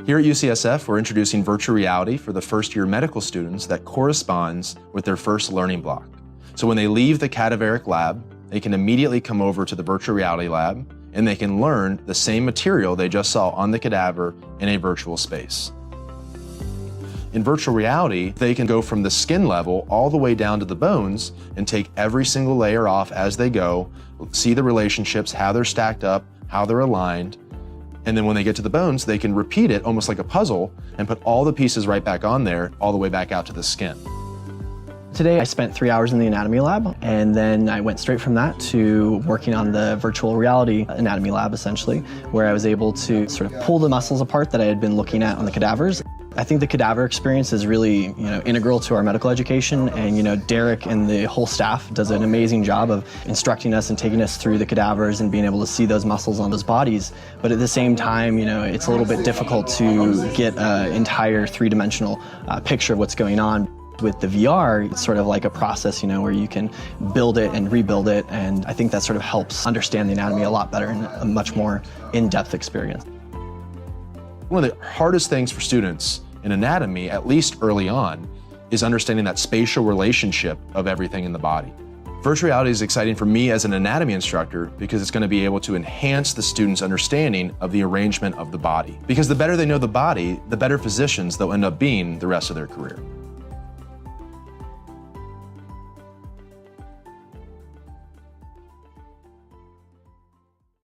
Here at UCSF, we're introducing virtual reality for the first-year medical students that corresponds with their first learning block. So when they leave the cadaveric lab, they can immediately come over to the virtual reality lab and they can learn the same material they just saw on the cadaver in a virtual space. In virtual reality, they can go from the skin level all the way down to the bones and take every single layer off as they go, see the relationships, how they're stacked up, how they're aligned, and then when they get to the bones, they can repeat it almost like a puzzle and put all the pieces right back on there, all the way back out to the skin. Today I spent 3 hours in the anatomy lab, and then I went straight from that to working on the virtual reality anatomy lab, essentially, where I was able to sort of pull the muscles apart that I had been looking at on the cadavers. I think the cadaver experience is really, integral to our medical education, and Derek and the whole staff does an amazing job of instructing us and taking us through the cadavers and being able to see those muscles on those bodies. But at the same time, it's a little bit difficult to get an entire three-dimensional picture of what's going on. With the VR, it's sort of like a process, where you can build it and rebuild it, and I think that sort of helps understand the anatomy a lot better and a much more in-depth experience. One of the hardest things for students in anatomy, at least early on, is understanding that spatial relationship of everything in the body. Virtual reality is exciting for me as an anatomy instructor because it's going to be able to enhance the student's understanding of the arrangement of the body. Because the better they know the body, the better physicians they'll end up being the rest of their career.